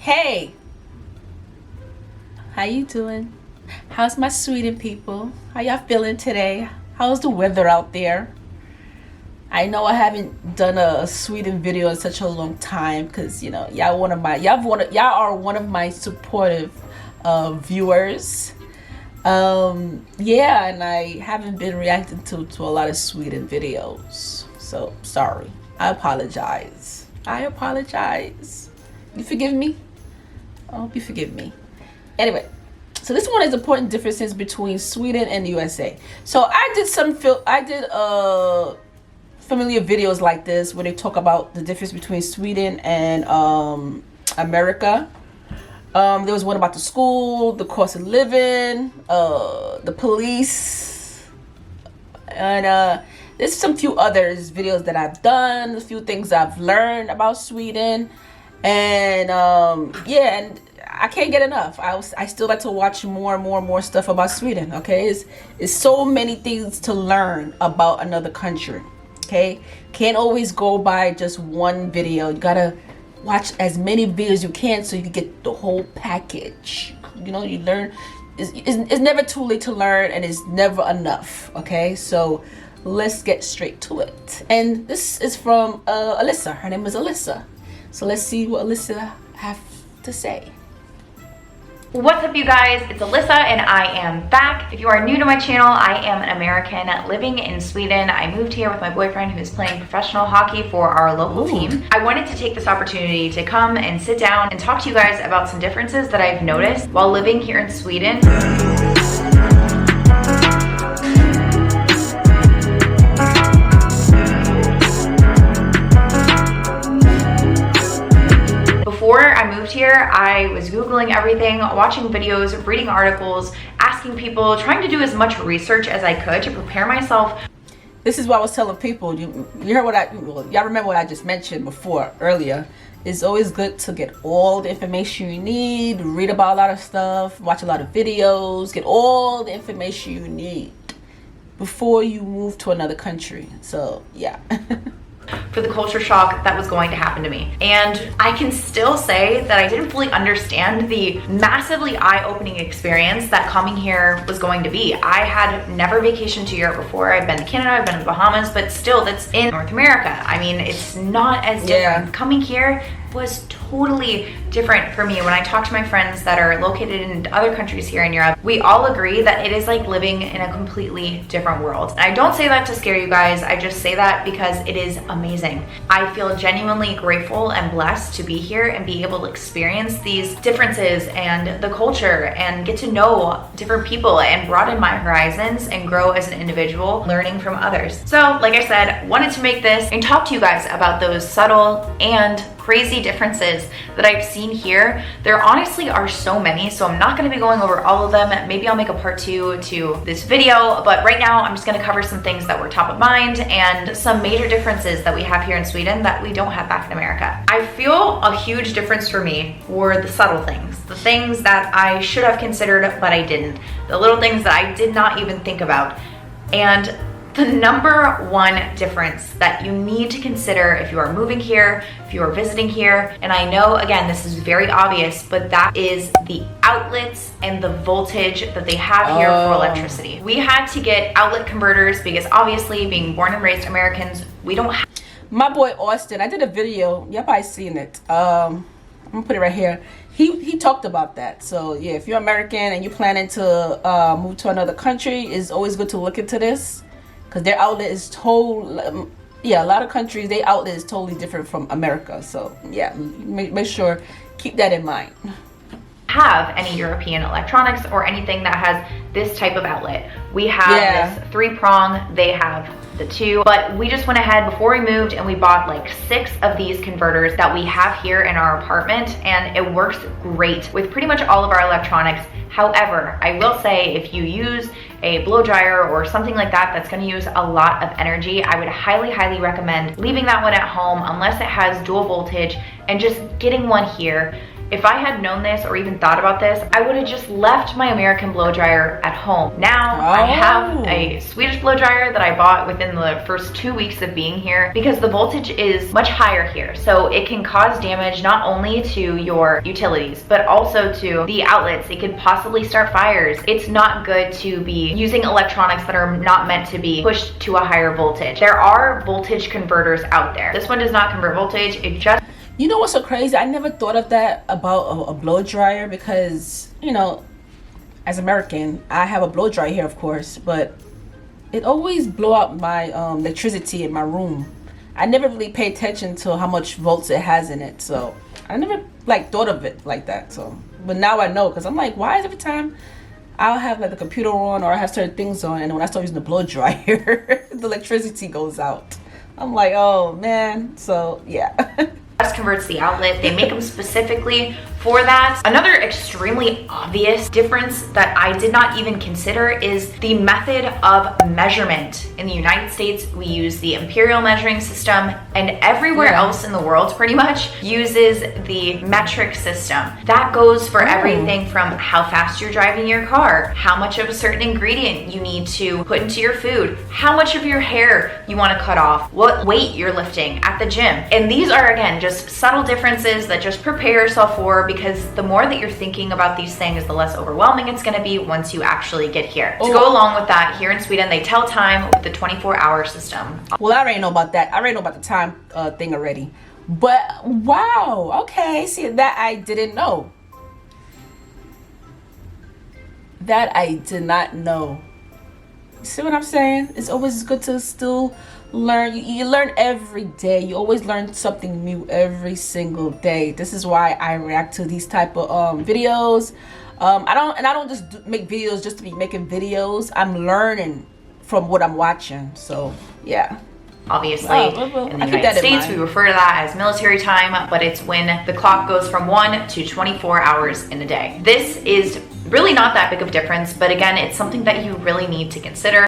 Hey, how you doing? How's my Sweden people? How y'all feeling today? How's the weather out there? I know I haven't done a Sweden video in such a long time because y'all are one of my supportive viewers. Yeah, and I haven't been reacting to a lot of Sweden videos. So sorry. I apologize. You forgive me? I hope you forgive me. Anyway, so this one is important differences between Sweden and the USA. So I did familiar videos like this where they talk about the difference between Sweden and America. There was one about the school, the cost of living, the police, and there's some few others videos that I've done, a few things I've learned about Sweden, and yeah, and I can't get enough. I still like to watch more and more stuff about Sweden. Okay, it's so many things to learn about another country. Okay, can't always go by just one video. You gotta watch as many videos as you can so you can get the whole package. You know, you learn. It's never too late to learn, and it's never enough. Okay, so let's get straight to it. And this is from Alyssa. Her name is Alyssa. So let's see what Alyssa have to say. What's up, you guys? It's Alyssa and I am back. If you are new to my channel, I am an American living in Sweden. I moved here with my boyfriend who is playing professional hockey for our local team. I wanted to take this opportunity to come and sit down and talk to you guys about some differences that I've noticed while living here in Sweden. Before I moved here, I was Googling everything, watching videos, reading articles, asking people, trying to do as much research as I could to prepare myself. This is what I was telling people. You heard what y'all remember what I just mentioned before earlier. It's always good to get all the information you need, read about a lot of stuff, watch a lot of videos, get all the information you need before you move to another country. So yeah. For the culture shock that was going to happen to me. And I can still say that I didn't fully understand the massively eye-opening experience that coming here was going to be. I had never vacationed to Europe before. I've been to Canada, I've been to the Bahamas, but still that's in North America. I mean, it's not as different. Yeah. Coming here was totally different for me. When I talk to my friends that are located in other countries here in Europe, we all agree that it is like living in a completely different world. And I don't say that to scare you guys. I just say that because it is amazing. I feel genuinely grateful and blessed to be here and be able to experience these differences and the culture and get to know different people and broaden my horizons and grow as an individual, learning from others. So like I said, wanted to make this and talk to you guys about those subtle and crazy differences that I've seen here. There honestly are so many, so I'm not going to be going over all of them. Maybe I'll make a part 2 to this video, but right now I'm just going to cover some things that were top of mind and some major differences that we have here in Sweden that we don't have back in America. I feel a huge difference for me were the subtle things, the things that I should have considered but I didn't, the little things that I did not even think about. And the number one difference that you need to consider if you are moving here, if you are visiting here, and I know, again, this is very obvious, but that is the outlets and the voltage that they have here for electricity. We had to get outlet converters because obviously, being born and raised Americans, we don't have. My boy Austin, I did a video, y'all probably seen it. I'm gonna put it right here. He talked about that. So yeah, if you're American and you're planning to move to another country, it's always good to look into this. Because their outlet is totally, yeah, a lot of countries, their outlet is totally different from America. So yeah, make sure, keep that in mind. Have any European electronics or anything that has this type of outlet. We have this 3-prong, they have the 2, but we just went ahead before we moved and we bought like 6 of these converters that we have here in our apartment, and it works great with pretty much all of our electronics. However, I will say if you use a blow dryer or something like that that's going to use a lot of energy, I would highly recommend leaving that one at home unless it has dual voltage and just getting one here. If I had known this or even thought about this, I would have just left my American blow dryer at home. Now I have a Swedish blow dryer that I bought within the first 2 weeks of being here because the voltage is much higher here. So it can cause damage not only to your utilities, but also to the outlets. It could possibly start fires. It's not good to be using electronics that are not meant to be pushed to a higher voltage. There are voltage converters out there. This one does not convert voltage. It just... You know what's so crazy? I never thought of that about a blow dryer because, you know, as American, I have a blow dryer here, of course, but it always blow out my electricity in my room. I never really pay attention to how much volts it has in it, so I never like thought of it like that. So, but now I know because I'm like, why is every time I'll have like the computer on or I have certain things on, and when I start using the blow dryer, the electricity goes out. I'm like, oh man. So yeah. Just converts the outlet. They make them specifically for that. Another extremely obvious difference that I did not even consider is the method of measurement. In the United States, we use the imperial measuring system, and everywhere else in the world pretty much uses the metric system. That goes for everything from how fast you're driving your car, how much of a certain ingredient you need to put into your food, how much of your hair you want to cut off, what weight you're lifting at the gym. And these are, again, just subtle differences that just prepare yourself for, because the more that you're thinking about these things, the less overwhelming it's going to be once you actually get here. To go along with that, here in Sweden, they tell time with the 24-hour system. Well, I already know about that. I already know about the time thing already. But wow, okay, see, that I didn't know. That I did not know. See what I'm saying? It's always good to still learn. You learn every day. You always learn something new every single day. This is why I react to these type of videos. I don't just make videos just to be making videos. I'm learning from what I'm watching. So yeah. Obviously, in the United States, we refer to that as military time, but it's when the clock goes from 1 to 24 hours in a day. This is really not that big of a difference, but again, it's something that you really need to consider.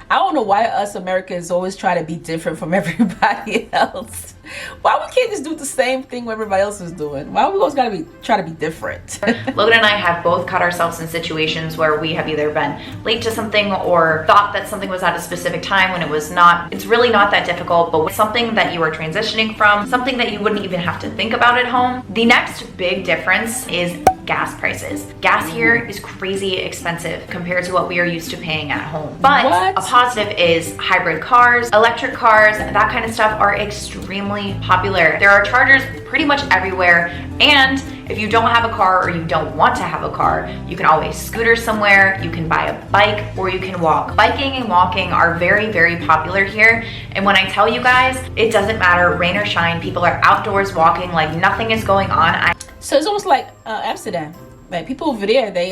I don't know why us Americans always try to be different from everybody else. Why we can't just do the same thing what everybody else is doing? Why we always gotta try to be different? Logan and I have both caught ourselves in situations where we have either been late to something or thought that something was at a specific time when it was not. It's really not that difficult, but with something that you are transitioning from, something that you wouldn't even have to think about at home. The next big difference is gas prices. Gas here is crazy expensive compared to what we are used to paying at home. But a positive is hybrid cars, electric cars, that kind of stuff are extremely popular. There are chargers pretty much everywhere, and if you don't have a car or you don't want to have a car, you can always scooter somewhere, you can buy a bike, or you can walk. Biking and walking are very, very popular here, and when I tell you guys, it doesn't matter, rain or shine, people are outdoors walking like nothing is going on. So it's almost like Amsterdam. Like people over there, they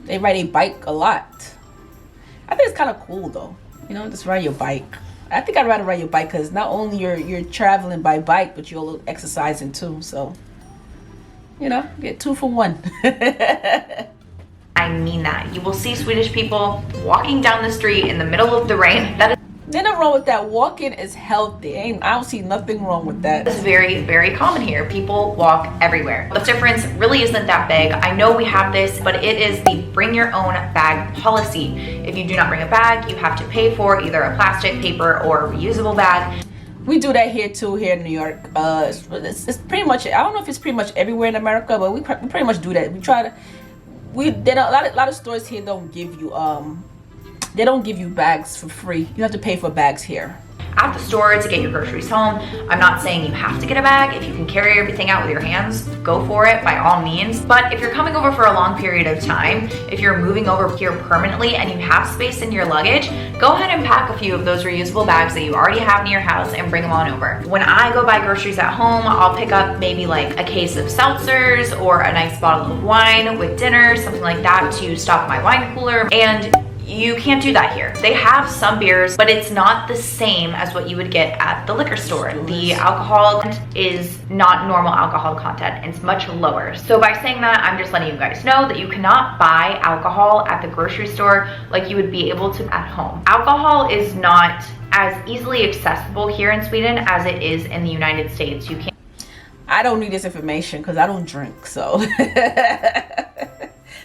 they ride a bike a lot. I think it's kind of cool though. You know, just ride your bike. I think I'd rather ride your bike because not only you're traveling by bike, but you're exercising too. So, you know, get 2 for 1. I mean that. You will see Swedish people walking down the street in the middle of the rain. That is nothing wrong with that. Walking is healthy. I don't see nothing wrong with that. It's very, very common here. People walk everywhere. The difference really isn't that big. I know we have this, but it is the bring your own bag policy. If you do not bring a bag, you have to pay for either a plastic, paper, or reusable bag. We do that here too, here in New York. It's pretty much, I don't know if it's pretty much everywhere in America, but we pretty much do that. There are a lot of stores here don't give you they don't give you bags for free. You have to pay for bags here. At the store to get your groceries home. I'm not saying you have to get a bag. If you can carry everything out with your hands, go for it by all means. But if you're coming over for a long period of time, if you're moving over here permanently and you have space in your luggage, go ahead and pack a few of those reusable bags that you already have in your house and bring them on over. When I go buy groceries at home, I'll pick up maybe like a case of seltzers or a nice bottle of wine with dinner, something like that to stock my wine cooler. And you can't do that here. They have some beers, but it's not the same as what you would get at the liquor store. The alcohol is not normal alcohol content. It's much lower. So by saying that, I'm just letting you guys know that you cannot buy alcohol at the grocery store like you would be able to at home. Alcohol is not as easily accessible here in Sweden as it is in the United States. You can't. I don't need this information because I don't drink, so.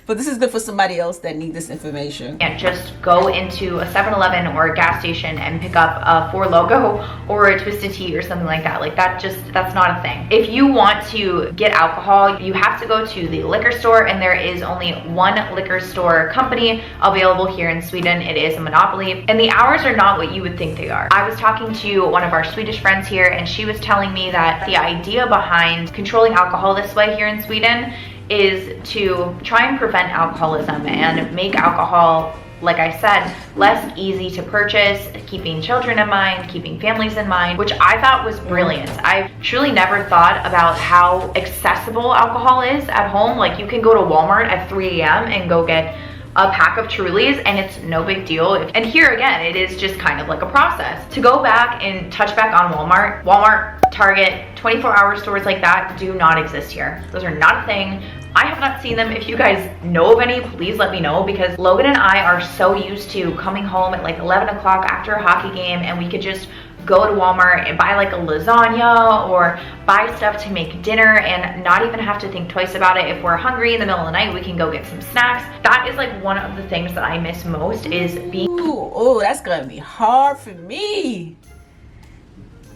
But this is good for somebody else that need this information. And just go into a 7-Eleven or a gas station and pick up a Four Loko or a Twisted Tea or something like that. Like that's not a thing. If you want to get alcohol, you have to go to the liquor store, and there is only one liquor store company available here in Sweden. It is a monopoly, and the hours are not what you would think they are. I was talking to one of our Swedish friends here, and she was telling me that the idea behind controlling alcohol this way here in Sweden is to try and prevent alcoholism and make alcohol, like I said, less easy to purchase, keeping children in mind, keeping families in mind, which I thought was brilliant. I truly never thought about how accessible alcohol is at home. Like, you can go to Walmart at 3 a.m. and go get a pack of Trulies, and it's no big deal. And here again, it is just kind of like a process. To go back and touch back on Walmart, Target, 24-hour stores like that do not exist here. Those are not a thing. I have not seen them. If you guys know of any, please let me know, because Logan and I are so used to coming home at like 11 o'clock after a hockey game, and we could just go to Walmart and buy like a lasagna or buy stuff to make dinner and not even have to think twice about it. If we're hungry in the middle of the night, we can go get some snacks. That is like one of the things that I miss most, is being... Ooh, that's gonna be hard for me.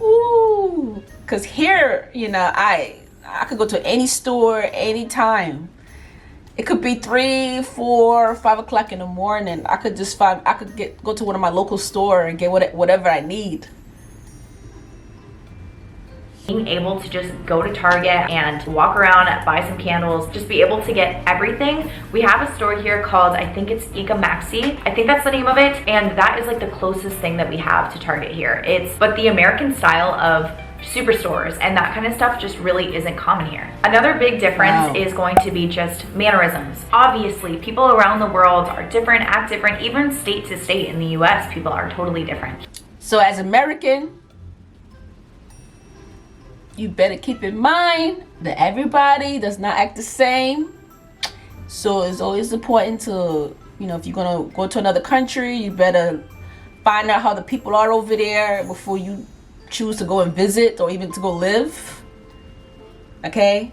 Ooh, because here, you know, I could go to any store anytime. It could be 3, 4, 5 o'clock in the morning. I could go to one of my local store and get whatever I need. Being able to just go to Target and walk around, buy some candles, just be able to get everything. We have a store here called, I think it's Ica Maxi. I think that's the name of it. And that is like the closest thing that we have to Target here. But the American style of superstores and that kind of stuff just really isn't common here. Another big difference is going to be just mannerisms. Obviously, people around the world are different, act different. Even state to state in the US, people are totally different. So as American, you better keep in mind that everybody does not act the same. So it's always important to, you know, if you're gonna go to another country, you better find out how the people are over there before you choose to go and visit or even to go live. Okay?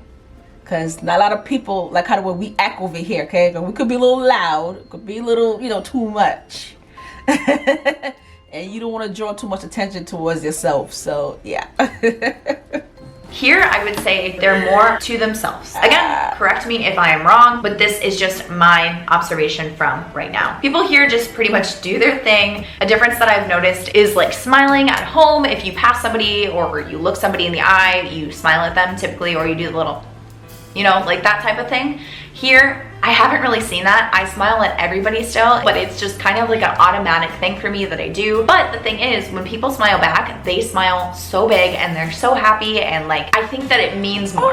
Because not a lot of people like how we act over here, okay? We could be a little loud, it could be a little, you know, too much. And you don't want to draw too much attention towards yourself. So, yeah. Here, I would say they're more to themselves. Again, correct me if I am wrong, but this is just my observation from right now. People here just pretty much do their thing. A difference that I've noticed is like smiling at home. If you pass somebody or you look somebody in the eye, you smile at them typically, or you do the little, you know, like that type of thing. Here, I haven't really seen that. I smile at everybody still, but it's just kind of like an automatic thing for me that I do. But the thing is, when people smile back, they smile so big and they're so happy, and like, I think that it means more.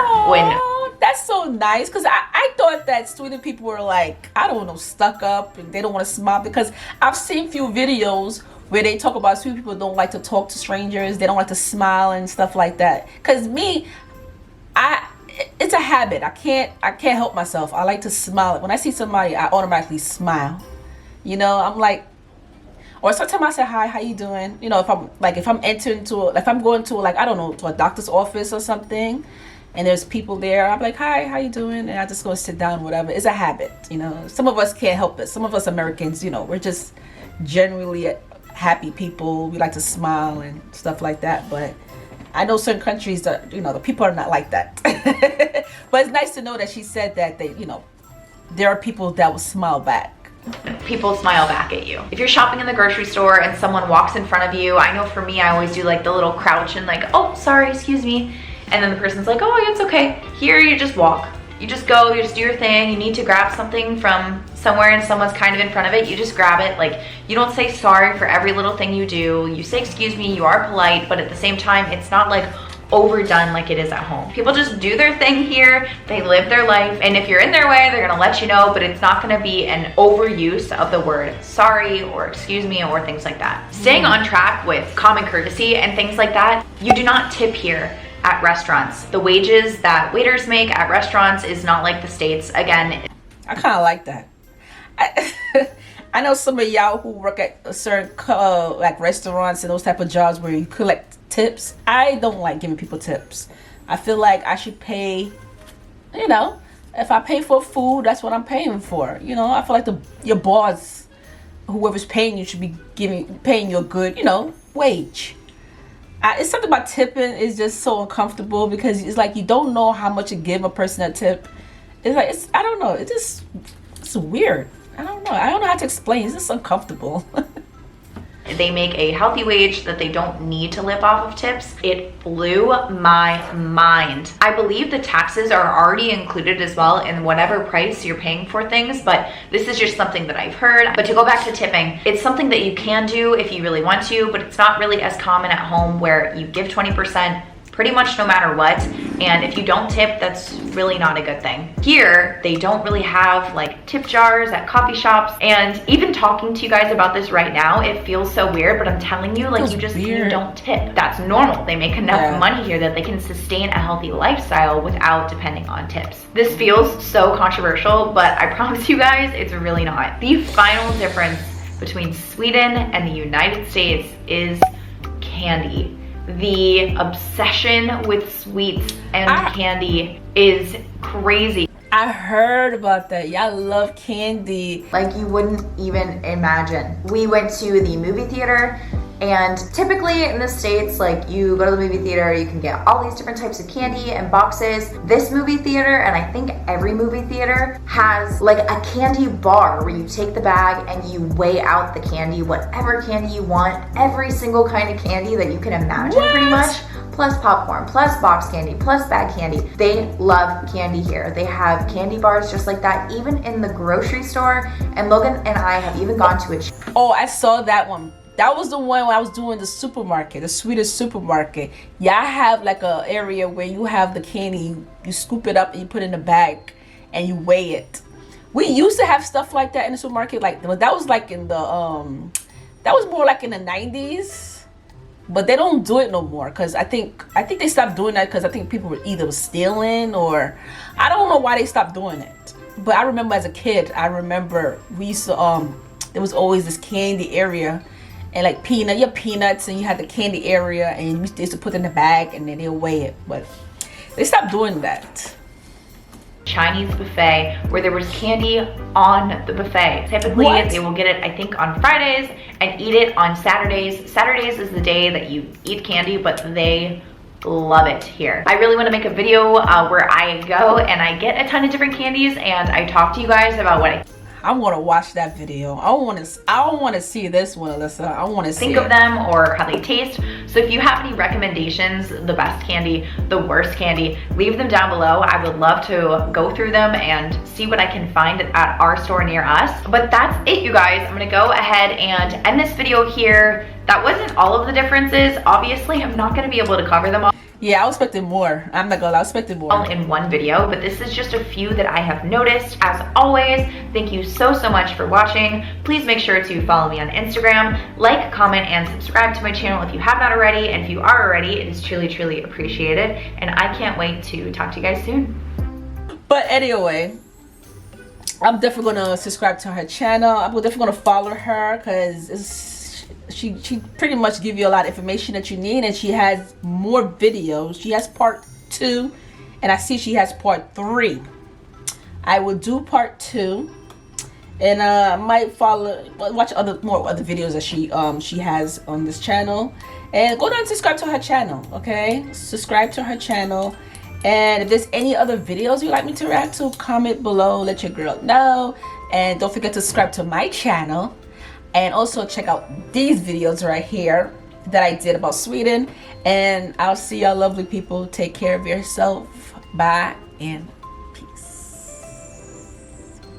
That's so nice, because I thought that Sweden people were like, I don't know, stuck up and they don't want to smile, because I've seen few videos where they talk about Sweden people don't like to talk to strangers, they don't like to smile and stuff like that. Because me, it's a habit. I can't help myself. I like to smile. When I see somebody, I automatically smile. You know, I'm like, or sometimes I say, hi, how you doing? You know, if I'm going to, like, I don't know, to a doctor's office or something, and there's people there, I'm like, hi, how you doing? And I just go sit down, whatever. It's a habit, you know. Some of us can't help it. Some of us Americans, you know, we're just generally happy people. We like to smile and stuff like that, but I know certain countries that, you know, the people are not like that. But it's nice to know that she said that they, you know, there are people that will smile back. People smile back at you. If you're shopping in the grocery store and someone walks in front of you, I know for me, I always do like the little crouch and like, oh, sorry, excuse me. And then the person's like, oh, it's okay. Here, you just walk. You just go, you just do your thing. You need to grab something from somewhere and someone's kind of in front of it, you just grab it. Like, you don't say sorry for every little thing you do. You say excuse me, you are polite, but at the same time, it's not like overdone like it is at home. People just do their thing here, they live their life, and if you're in their way, they're gonna let you know, but it's not gonna be an overuse of the word sorry or excuse me or things like that. Staying on track with common courtesy and things like that, you do not tip here at restaurants. The wages that waiters make at restaurants is not like the States. Again, I kind of like that. I know some of y'all who work at certain like restaurants and those type of jobs where you collect tips. I don't like giving people tips. I feel like I should pay, you know, if I pay for food, that's what I'm paying for. You know, I feel like your boss, whoever's paying you, should be paying you a good, you know, wage. It's something about tipping is just so uncomfortable because it's like you don't know how much to give a person a tip. It's like I don't know. It's weird. I don't know how to explain. It's just uncomfortable. They make a healthy wage that they don't need to live off of tips. It blew my mind. I believe the taxes are already included as well in whatever price you're paying for things, but this is just something that I've heard. But to go back to tipping, it's something that you can do if you really want to, but it's not really as common at home where you give 20% pretty much no matter what, and if you don't tip, that's really not a good thing. Here, they don't really have like tip jars at coffee shops, and even talking to you guys about this right now, it feels so weird, but I'm telling you, like, you don't tip. That's normal. They make enough money here that they can sustain a healthy lifestyle without depending on tips. This feels so controversial, but I promise you guys, it's really not. The final difference between Sweden and the United States is candy. The obsession with sweets and candy is crazy. I heard about that. Y'all love candy. Like you wouldn't even imagine. We went to the movie theater, and typically in the States, like you go to the movie theater, you can get all these different types of candy and boxes. This movie theater, and I think every movie theater, has like a candy bar where you take the bag and you weigh out the candy, whatever candy you want, every single kind of candy that you can imagine pretty much. Plus popcorn, plus box candy, plus bag candy. They love candy here. They have candy bars just like that, even in the grocery store. And Logan and I have even gone to a... Oh, I saw that one. That was the one when I was doing the supermarket, the Swedish supermarket. Yeah, I have like a area where you have the candy, you scoop it up and you put it in a bag and you weigh it. We used to have stuff like that in the supermarket, like, but that was like in the that was more like in the 90s. But they don't do it no more because I think they stopped doing that because I think people were either stealing or I don't know why they stopped doing it. But I remember as a kid, we used to there was always this candy area. And like peanuts, and you had the candy area, and you used to put it in the bag, and then they'll weigh it. But they stopped doing that. Chinese buffet where there was candy on the buffet. Typically, they will get it, I think, on Fridays and eat it on Saturdays. Saturdays is the day that you eat candy, but they love it here. I really want to make a video where I go and I get a ton of different candies, and I talk to you guys about what I want to watch that video. I want to see this one, Alyssa. I want to think of them or how they taste. So if you have any recommendations, the best candy, the worst candy, leave them down below. I would love to go through them and see what I can find at our store near us. But that's it, you guys. I'm gonna go ahead and end this video here. That wasn't all of the differences. Obviously, I'm not gonna be able to cover them all. Yeah, I was expecting more. I'm not gonna lie, I was expecting more. In one video, but this is just a few that I have noticed. As always, thank you so much for watching. Please make sure to follow me on Instagram, like, comment, and subscribe to my channel if you have not already. And if you are already, it is truly appreciated. And I can't wait to talk to you guys soon. But anyway, I'm definitely gonna subscribe to her channel. I'm definitely gonna follow her because she pretty much give you a lot of information that you need, and she has more videos. She has part 2, and I see she has part 3. I will do part 2, and I might watch more other videos that she has on this channel. And go down and subscribe to her channel, okay? Subscribe to her channel. And if there's any other videos you'd like me to react to, comment below, let your girl know. And don't forget to subscribe to my channel. And also check out these videos right here that I did about Sweden. And I'll see y'all lovely people. Take care of yourself. Bye and